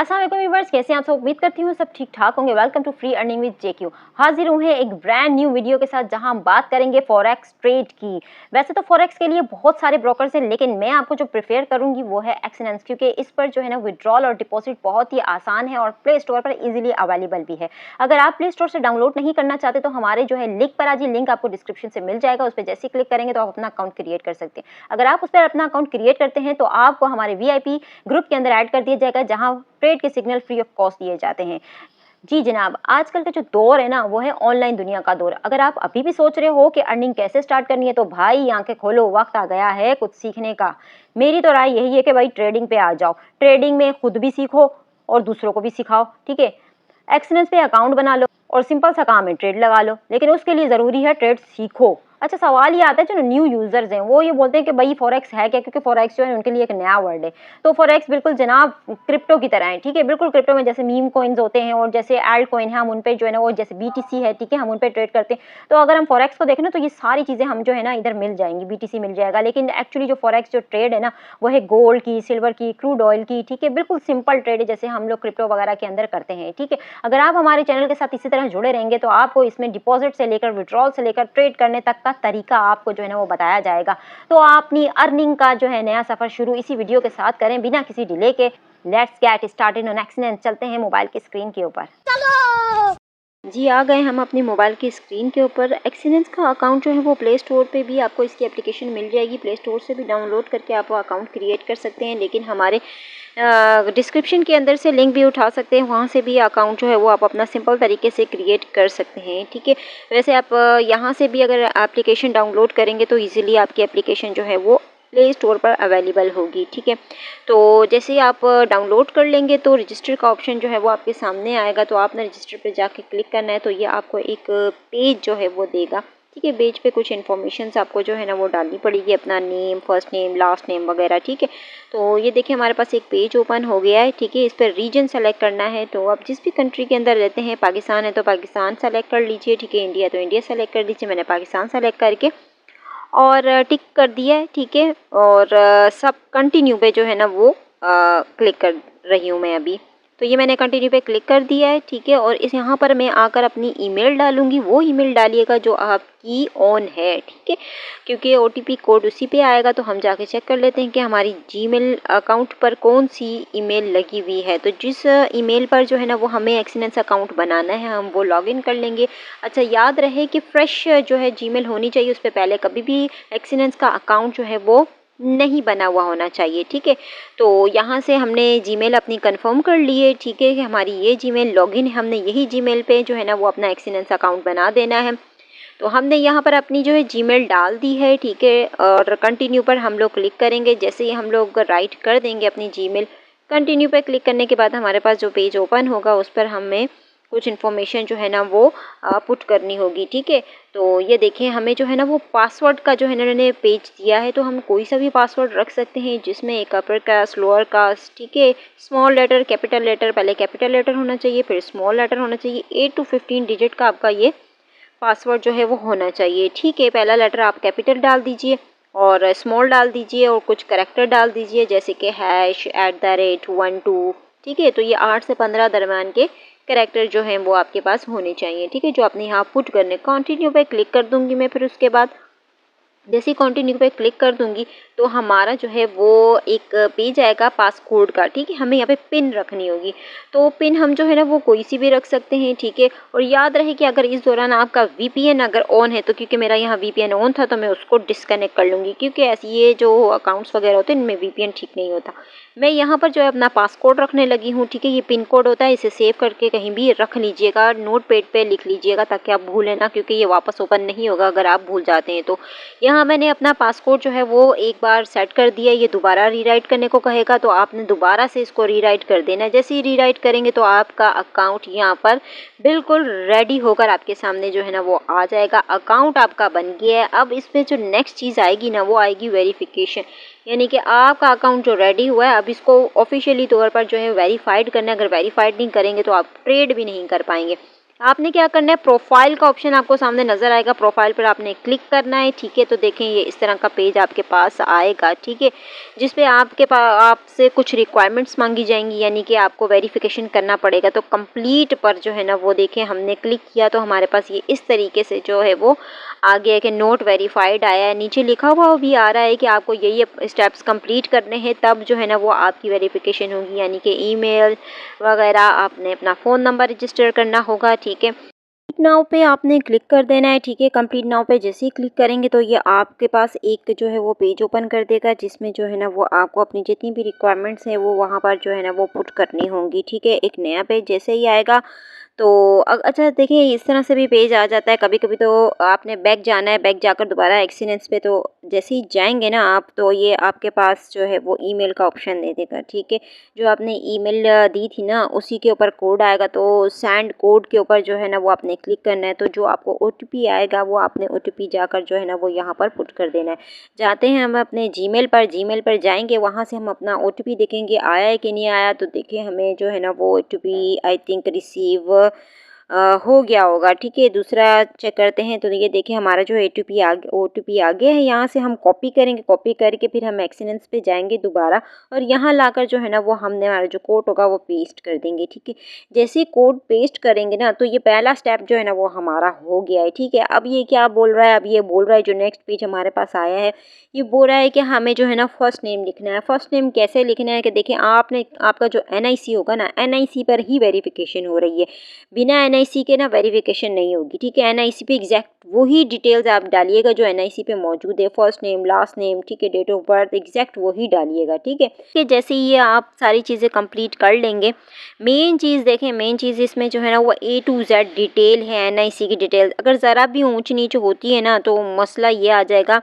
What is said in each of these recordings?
अस्सलाम वालेकुम व्यूअर्स, कैसे हैं आप सब। उम्मीद करती हूँ सब ठीक ठाक होंगे। Welcome to free earning with JQ. हाजिर हूँ है एक ब्रांड न्यू वीडियो के साथ जहां हम बात करेंगे फॉरेक्स ट्रेड की। वैसे तो फॉरेक्स के लिए बहुत सारे ब्रोकर्स हैं, लेकिन मैं आपको जो प्रेफर करूंगी वो है एक्सीलेंस, क्योंकि इस पर जो है ना विड्रॉल और डिपॉजिट बहुत ही आसान है और प्ले स्टोर पर इजीली अवेलेबल भी है। अगर आप प्ले स्टोर से डाउनलोड नहीं करना चाहते तो हमारे जो है लिंक पर आज लिंक आपको डिस्क्रिप्शन से मिल जाएगा, उस पर जैसे क्लिक करेंगे तो आप अपना अकाउंट क्रिएट कर सकते हैं। अगर आप उस पर अपना अकाउंट क्रिएट करते हैं तो आपको हमारे VIP ग्रुप के अंदर ऐड कर दिया जाएगा, जहां ट्रेड के सिग्नल फ्री ऑफ कॉस्ट दिए जाते हैं। जी जनाब, आजकल का जो दौर है ना वो है ऑनलाइन दुनिया का दौर। अगर आप अभी भी सोच रहे हो कि अर्निंग कैसे स्टार्ट करनी है तो भाई आंखें खोलो, वक्त आ गया है कुछ सीखने का। मेरी तो राय यही है कि भाई ट्रेडिंग पे आ जाओ। ट्रेडिंग में खुद भी सीखो और दूसरों को भी सिखाओ, ठीक है। एक्सीलेंस पे अकाउंट बना लो और सिंपल सा काम है ट्रेड लगा लो, लेकिन उसके लिए ज़रूरी है ट्रेड सीखो। अच्छा, सवाल ये आता है जो न्यू यूजर्स हैं वो ये बोलते हैं कि भाई फॉरेक्स है क्या, क्योंकि फॉरेक्स जो है उनके लिए एक नया वर्ड है। तो फॉरेक्स बिल्कुल जनाब क्रिप्टो की तरह है, ठीक है। बिल्कुल क्रिप्टो में जैसे मीम कॉइन्स होते हैं और जैसे एल्ट कॉइन है, हम उन पे जो है ना वो जैसे BTC है, ठीक है, हम उन पे ट्रेड करते हैं। तो अगर हम फॉरेक्स को देखें ना तो ये सारी चीज़ें हम जो है ना इधर मिल जाएंगी, BTC मिल जाएगा। लेकिन एक्चुअली जो फॉरेक्स जो ट्रेड है ना वो है गोल्ड की, सिल्वर की, क्रूड ऑयल की, ठीक है। बिल्कुल सिंपल ट्रेड है जैसे हम लोग क्रिप्टो वगैरह के अंदर करते हैं, ठीक है। अगर आप हमारे चैनल के साथ इसी तरह जुड़े रहेंगे तो आपको इसमें डिपॉजिट से लेकर विड्रॉल से लेकर ट्रेड करने तक का तरीका आपको जो है ना वो बताया जाएगा। तो आप अपनी अर्निंग का जो है नया सफर शुरू इसी वीडियो के साथ करें बिना किसी डिले के। Let's get started on excellence. चलते हैं मोबाइल की स्क्रीन के ऊपर। जी आ गए हम अपनी मोबाइल की स्क्रीन के ऊपर। एक्सीलेंस का अकाउंट जो है वो प्ले स्टोर पे भी आपको इसकी एप्लीकेशन मिल जाएगी, प्ले स्टोर से भी डाउनलोड करके आप वो अकाउंट क्रिएट कर सकते हैं। लेकिन हमारे डिस्क्रिप्शन के अंदर से लिंक भी उठा सकते हैं, वहाँ से भी अकाउंट जो है वो आप अपना सिंपल तरीके से क्रिएट कर सकते हैं, ठीक है। वैसे आप यहाँ से भी अगर एप्लीकेशन डाउनलोड करेंगे तो ईज़िली आपकी एप्लीकेशन जो है वो प्ले स्टोर पर अवेलेबल होगी, ठीक है। तो जैसे ही आप डाउनलोड कर लेंगे तो रजिस्टर का ऑप्शन जो है वो आपके सामने आएगा, तो आपने रजिस्टर पे जाके क्लिक करना है। तो ये आपको एक पेज जो है वो देगा, ठीक है। पेज पे कुछ इन्फॉर्मेशन आपको जो है ना वो डालनी पड़ेगी, अपना name, first name, last name वगैरह, ठीक है। तो ये देखिए हमारे पास एक पेज ओपन हो गया है, ठीक है। इस पर रीजन सेलेक्ट करना है, तो आप जिस भी कंट्री के अंदर रहते हैं, पाकिस्तान है तो पाकिस्तान सेलेक्ट कर लीजिए, ठीक है। इंडिया तो इंडिया सेलेक्ट कर लीजिए। मैंने पाकिस्तान सेलेक्ट करके और टिक कर दिया है, ठीक है। और सब कंटिन्यू पे जो है ना वो क्लिक कर रही हूँ मैं अभी। तो ये मैंने कंटिन्यू पे क्लिक कर दिया है, ठीक है। और इस यहाँ पर मैं आकर अपनी ईमेल डालूंगी, वो ईमेल डालिएगा जो आपकी ऑन है, ठीक है, क्योंकि OTP कोड उसी पे आएगा। तो हम जाके चेक कर लेते हैं कि हमारी जीमेल अकाउंट पर कौन सी ईमेल लगी हुई है। तो जिस ईमेल पर जो है ना वो हमें एक्सीलेंस अकाउंट बनाना है हम वो लॉगिन कर लेंगे। अच्छा, याद रहे कि फ्रेश जो है जीमेल होनी चाहिए, उस पर पहले कभी भी एक्सीलेंस का अकाउंट जो है वो नहीं बना हुआ होना चाहिए, ठीक है। तो यहाँ से हमने जीमेल अपनी कंफर्म कर ली है, ठीक है, कि हमारी ये जीमेल लॉगिन है। हमने यही जीमेल पे जो है ना वो अपना एक्सीलेंस अकाउंट बना देना है। तो हमने यहाँ पर अपनी जो है जीमेल डाल दी है, ठीक है। और कंटिन्यू पर हम लोग क्लिक करेंगे। जैसे ही हम लोग राइट कर देंगे अपनी जीमेल, कंटिन्यू पर क्लिक करने के बाद हमारे पास जो पेज ओपन होगा उस पर हमें कुछ इन्फॉर्मेशन जो है ना वो पुट करनी होगी, ठीक है। तो ये देखें हमें जो है ना वो पासवर्ड का जो है ना इन्होंने पेज दिया है, तो हम कोई सा भी पासवर्ड रख सकते हैं जिसमें एक अपर कास्ट, लोअर कास्ट, ठीक है, स्मॉल लेटर, कैपिटल लेटर, पहले कैपिटल लेटर होना चाहिए फिर स्मॉल लेटर होना चाहिए। 8 to 15 डिजिट का आपका ये पासवर्ड जो है वो होना चाहिए, ठीक है। पहला लेटर आप कैपिटल डाल दीजिए और स्मॉल डाल दीजिए और कुछ करैक्टर डाल दीजिए जैसे कि #@12, ठीक है। तो ये 8 से 15 दरम्यान के कैरेक्टर जो हैं वो आपके पास होने चाहिए, ठीक है, जो आपने यहाँ पुट करने। कंटिन्यू पे क्लिक कर दूंगी मैं। फिर उसके बाद जैसे ही कंटिन्यू पे क्लिक कर दूंगी तो हमारा जो है वो एक पेज आएगा पासकोड का, ठीक है। हमें यहाँ पे पिन रखनी होगी, तो पिन हम जो है ना वो कोई सी भी रख सकते हैं, ठीक है। और याद रहे कि अगर इस दौरान आपका VPN अगर ऑन है, तो क्योंकि मेरा यहाँ VPN ऑन था तो मैं उसको डिस्कनेक्ट कर लूँगी, क्योंकि ऐसे ये जो अकाउंट्स वगैरह होते हैं इनमें VPN ठीक नहीं होता। मैं यहाँ पर जो है अपना पासकोड रखने लगी हूँ, ठीक है। ये पिन कोड होता है, इसे सेव करके कहीं भी रख लीजिएगा, नोट पैड पे लिख लीजिएगा ताकि आप भूलें ना, क्योंकि ये वापस ओपन नहीं होगा अगर आप भूल जाते हैं तो। यहाँ मैंने अपना पासकोड जो है वो एक बार सेट कर दिया। ये दोबारा रीराइट करने को कहेगा तो आपने दोबारा से इसको रीराइट कर देना है। जैसे ही रीराइट करेंगे तो आपका अकाउंट यहाँ पर बिल्कुल रेडी होकर आपके सामने जो है ना वो आ जाएगा। अकाउंट आपका बन गया है। अब इसमें जो नेक्स्ट चीज़ आएगी ना वो आएगी वेरिफिकेशन, यानी कि आपका अकाउंट जो रेडी हुआ है अब इसको ऑफिशियली तौर पर जो है वेरीफाइड करना है। अगर वेरीफाइड नहीं करेंगे तो आप ट्रेड भी नहीं कर पाएंगे। आपने क्या करना है, प्रोफाइल का ऑप्शन आपको सामने नज़र आएगा, प्रोफाइल पर आपने क्लिक करना है, ठीक है। तो देखें ये इस तरह का पेज आपके पास आएगा, ठीक है, जिस पे आपके पास आपसे कुछ रिक्वायरमेंट्स मांगी जाएंगी, यानी कि आपको वेरिफिकेशन करना पड़ेगा। तो कंप्लीट पर जो है ना वो देखें हमने क्लिक किया तो हमारे पास ये इस तरीके से जो है वो आ गया कि नोट वेरीफाइड आया है। नीचे लिखा हुआ भी आ रहा है कि आपको ये स्टेप्स कंप्लीट करने हैं, तब जो है ना वो आपकी वेरिफिकेशन होगी, यानी कि ईमेल वगैरह, आपने अपना फ़ोन नंबर रजिस्टर करना होगा, ठीक है। कंप्लीट नाउ पे आपने क्लिक कर देना है, ठीक है। कंप्लीट नाउ पे जैसे ही क्लिक करेंगे तो ये आपके पास एक जो है वो पेज ओपन कर देगा, जिसमें जो है ना वो आपको अपनी जितनी भी रिक्वायरमेंट्स हैं वो वहाँ पर जो है ना वो पुट करनी होंगी, ठीक है। एक नया पेज जैसे ही आएगा तो अच्छा देखिए इस तरह से भी पेज आ जाता है। कभी कभी तो आपने बैक जाना है, बैक जाकर दोबारा एक्सीलेंस पे तो जैसे ही जाएंगे ना आप, तो ये आपके पास जो है वो ईमेल का ऑप्शन दे देगा, ठीक है। जो आपने ईमेल दी थी ना उसी के ऊपर कोड आएगा, तो सेंड कोड के ऊपर जो है ना वो आपने क्लिक करना है। तो जो आपको ओटीपी आएगा वो आपने ओटीपी जाकर जो है ना वो यहाँ पर पुट कर देना है। जाते हैं हम अपने जीमेल पर जाएंगे, वहाँ से हम अपना ओटीपी देखेंगे आया है कि नहीं आया। तो देखिए हमें जो है ना वो ओटीपी आई थिंक रिसीव हो गया होगा, ठीक है। दूसरा चेक करते हैं, तो ये देखिए हमारा जो ओटीपी आ गया है। यहाँ से हम कॉपी करेंगे, कॉपी करके फिर हम एक्सीलेंस पे जाएंगे दोबारा, और यहाँ लाकर जो है ना वो हमने हमारा जो कोड होगा वो पेस्ट कर देंगे, ठीक है। जैसे ही कोड पेस्ट करेंगे ना तो ये पहला स्टेप जो है ना वो हमारा हो गया है, ठीक है। अब ये क्या बोल रहा है, अब ये बोल रहा है जो नेक्स्ट पेज हमारे पास आया है, ये बोल रहा है कि हमें जो है ना फर्स्ट नेम लिखना है। फर्स्ट नेम कैसे लिखना है कि देखिए आपका जो एनआईसी होगा ना, एनआईसी पर ही वेरिफिकेशन हो रही है, बिना एनआईसी के ना वेरिफिकेशन नहीं होगी, ठीक है। एनआईसी पे एग्जैक्ट वही डिटेल्स आप डालिएगा जो एनआईसी पे मौजूद है, फर्स्ट नेम, लास्ट नेम, ठीक है, डेट ऑफ बर्थ एग्जैक्ट वही डालिएगा, ठीक है। कि जैसे ही ये आप सारी चीज़ें कंप्लीट कर लेंगे, मेन चीज़ देखें, मेन चीज़ इसमें जो है ना वो A to Z डिटेल है, एनआईसी की डिटेल। अगर ज़रा भी ऊंच नीच होती है ना तो मसला ये आ जाएगा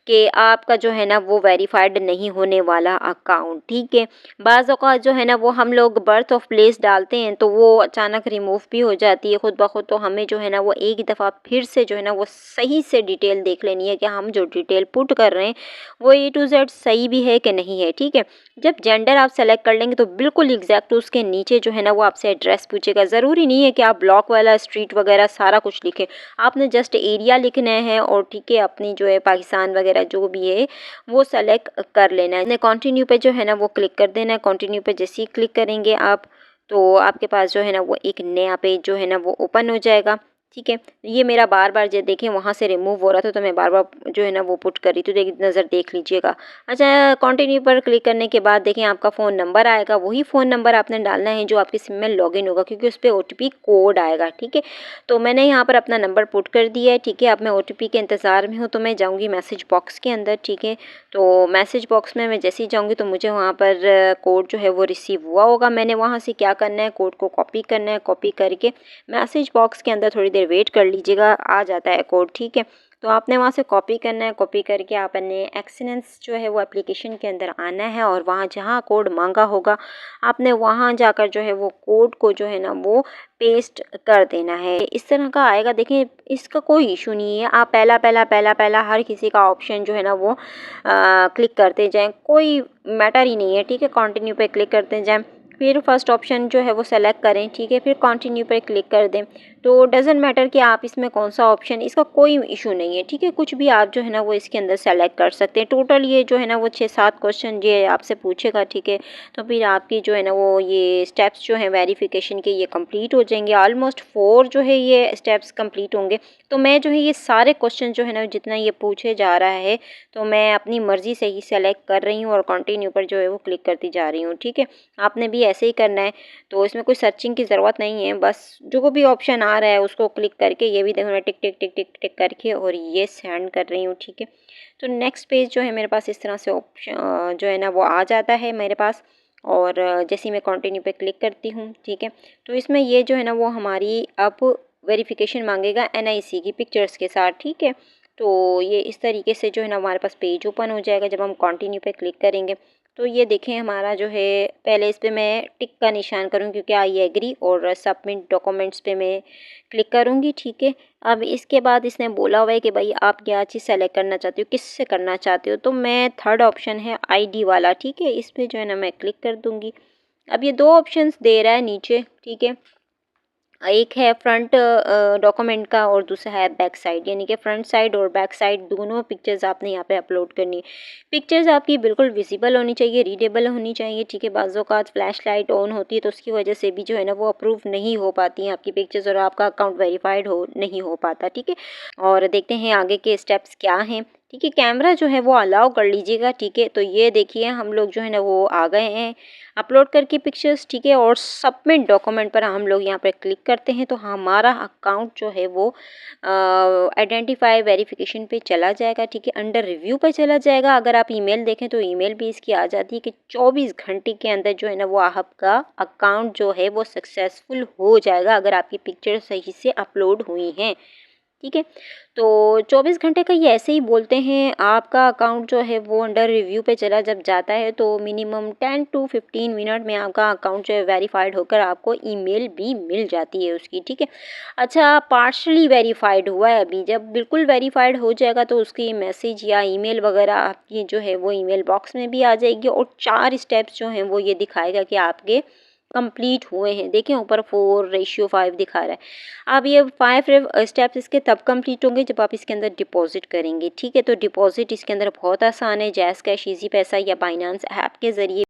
कि आपका जो है ना वो वेरीफाइड नहीं होने वाला अकाउंट, ठीक है। बाज़ औक़ात जो है ना वो हम लोग बर्थ ऑफ प्लेस डालते हैं तो वो अचानक रिमूव भी हो जाती है खुद ब खुद। तो हमें जो है ना वो एक दफ़ा फिर से जो है ना वो सही से डिटेल देख लेनी है कि हम जो डिटेल पुट कर रहे हैं वो A to Z सही भी है कि नहीं है, ठीक है। जब जेंडर आप सेलेक्ट कर लेंगे तो बिल्कुल एग्जैक्ट उसके नीचे जो है ना वो आपसे एड्रेस पूछेगा। ज़रूरी नहीं है कि आप ब्लॉक वाला, स्ट्रीट वगैरह सारा कुछ लिखें, आपने जस्ट एरिया लिखना है और ठीक है अपनी जो है पाकिस्तान वगैरह जो भी है वो सेलेक्ट कर लेना है। कंटिन्यू पे जो है ना वो क्लिक कर देना है। कंटिन्यू पे जैसे ही क्लिक करेंगे आप तो आपके पास जो है ना वो एक नया पेज जो है ना वो ओपन हो जाएगा, ठीक है। ये मेरा बार बार जो देखें वहाँ से रिमूव हो रहा था तो मैं बार बार जो है ना वो पुट कर रही थी, तो नज़र देख लीजिएगा। अच्छा कंटिन्यू पर क्लिक करने के बाद देखें आपका फ़ोन नंबर आएगा, वही फ़ोन नंबर आपने डालना है जो आपके सिम में लॉगिन होगा, क्योंकि उस पर ओटीपी कोड आएगा, ठीक है। तो मैंने यहाँ पर अपना नंबर पुट कर दिया है, ठीक है। अब मैं ओटीपी के इंतज़ार में हूँ, तो मैं जाऊँगी मैसेज बॉक्स के अंदर, ठीक है। तो मैसेज बॉक्स में मैं जैसे ही जाऊँगी तो मुझे वहाँ पर कोड जो है वो रिसीव हुआ होगा। मैंने वहाँ से क्या करना है, कोड को कॉपी करना है, कॉपी करके मैसेज बॉक्स के अंदर थोड़ी देर वेट कर लीजिएगा, आ जाता है कोड, ठीक है। तो आपने वहाँ से कॉपी करना है, कॉपी करके आपने एक्सीलेंस जो है वो एप्लीकेशन के अंदर आना है, और वहाँ जहाँ कोड मांगा होगा आपने वहाँ जाकर जो है वो कोड को जो है ना वो पेस्ट कर देना है। इस तरह का आएगा, देखिए इसका कोई इशू नहीं है। आप पहला हर किसी का ऑप्शन जो है ना वो क्लिक करते जाएं, कोई मैटर ही नहीं है, ठीक है। कंटिन्यू पे क्लिक करते जाएं, फिर फर्स्ट ऑप्शन जो है वो सेलेक्ट करें, ठीक है, फिर कंटिन्यू पर क्लिक कर दें। तो डजेंट मैटर कि आप इसमें कौन सा ऑप्शन, इसका कोई इशू नहीं है, ठीक है। कुछ भी आप जो है ना वो इसके अंदर सेलेक्ट कर सकते हैं। टोटल ये जो है ना वो 6-7 क्वेश्चन ये आपसे पूछेगा, ठीक है। तो फिर आपकी जो है ना वो ये स्टेप्स जो हैं वेरिफिकेशन के ये कंप्लीट हो जाएंगे। ऑलमोस्ट 4 जो है ये स्टेप्स कंप्लीट होंगे। तो मैं जो है ये सारे क्वेश्चन जो है ना जितना ये पूछे जा रहा है तो मैं अपनी मर्ज़ी से ही सेलेक्ट कर रही हूँ और कंटिन्यू पर जो है वो क्लिक करती जा रही हूँ, ठीक है। आपने भी ऐसे ही करना है, तो इसमें कोई सर्चिंग की ज़रूरत नहीं है, बस जो भी ऑप्शन आ रहा है उसको क्लिक करके, ये भी देखो मैं टिक टिक टिक टिक टिक करके और ये सेंड कर रही हूँ, ठीक है। तो नेक्स्ट पेज जो है मेरे पास इस तरह से ऑप्शन जो है ना वो आ जाता है मेरे पास, और जैसे ही मैं कंटिन्यू पे क्लिक करती हूँ, ठीक है। तो इसमें ये जो है ना वो हमारी अब वेरिफिकेशन मांगेगा एनआईसी की पिक्चर्स के साथ, ठीक है। तो ये इस तरीके से जो है ना हमारे पास पेज ओपन हो जाएगा जब हम कंटिन्यू पे क्लिक करेंगे। तो ये देखें हमारा जो है, पहले इस पे मैं टिक का निशान करूँ क्योंकि आई एग्री, और सबमिट डॉक्यूमेंट्स पे मैं क्लिक करूँगी, ठीक है। अब इसके बाद इसने बोला हुआ है कि भाई आप क्या चीज़ सेलेक्ट करना चाहते हो, किससे करना चाहते हो। तो मैं थर्ड ऑप्शन है आईडी वाला, ठीक है, इस पर जो है ना मैं क्लिक कर दूँगी। अब ये 2 ऑप्शंस दे रहा है नीचे, ठीक है। एक है फ्रंट डॉक्यूमेंट का और दूसरा है बैक साइड, यानी कि फ्रंट साइड और बैक साइड दोनों पिक्चर्स आपने यहाँ पे अपलोड करनी है। पिक्चर्स आपकी बिल्कुल विजिबल होनी चाहिए, रीडेबल होनी चाहिए, ठीक है। बाज़ औक़ात फ्लैश लाइट ऑन होती है तो उसकी वजह से भी जो है ना वो अप्रूव नहीं हो पाती हैं आपकी पिक्चर्स और आपका अकाउंट वेरीफाइड नहीं हो पाता, ठीक है। और देखते हैं आगे के स्टेप्स क्या हैं, ठीक है। कैमरा जो है वो अलाउ कर लीजिएगा, ठीक है। तो ये देखिए हम लोग जो है ना वो आ गए हैं अपलोड करके पिक्चर्स, ठीक है। और सबमिट डॉक्यूमेंट पर हम लोग यहाँ पर क्लिक करते हैं तो हमारा अकाउंट जो है वो आइडेंटिफाई वेरिफिकेशन पे चला जाएगा, ठीक है। अंडर रिव्यू पे चला जाएगा। अगर आप ईमेल देखें तो ईमेल भी इसकी आ जाती है कि 24 घंटे के अंदर जो है ना वो आपका अकाउंट जो है वो सक्सेसफुल हो जाएगा अगर आपकी पिक्चर सही से अपलोड हुई हैं, ठीक है। तो 24 घंटे का ये ऐसे ही बोलते हैं। आपका अकाउंट जो है वो अंडर रिव्यू पे चला जब जाता है तो मिनिमम 10 to 15 मिनट में आपका अकाउंट जो है वेरीफाइड होकर आपको ईमेल भी मिल जाती है उसकी, ठीक है। अच्छा, पार्शली वेरीफाइड हुआ है अभी, जब बिल्कुल वेरीफाइड हो जाएगा तो उसकी मैसेज या ईमेल वगैरह आपकी जो है वो ईमेल बॉक्स में भी आ जाएगी और 4 स्टेप्स जो हैं वो ये दिखाएगा कि आपके कंप्लीट हुए हैं। देखिए ऊपर 4:5 दिखा रहा है। अब ये 5 स्टेप्स इसके तब कंप्लीट होंगे जब आप इसके अंदर डिपॉजिट करेंगे, ठीक है। तो डिपॉजिट इसके अंदर बहुत आसान है, जैज़ कैश, ईजी पैसा या बाइनेंस ऐप के ज़रिए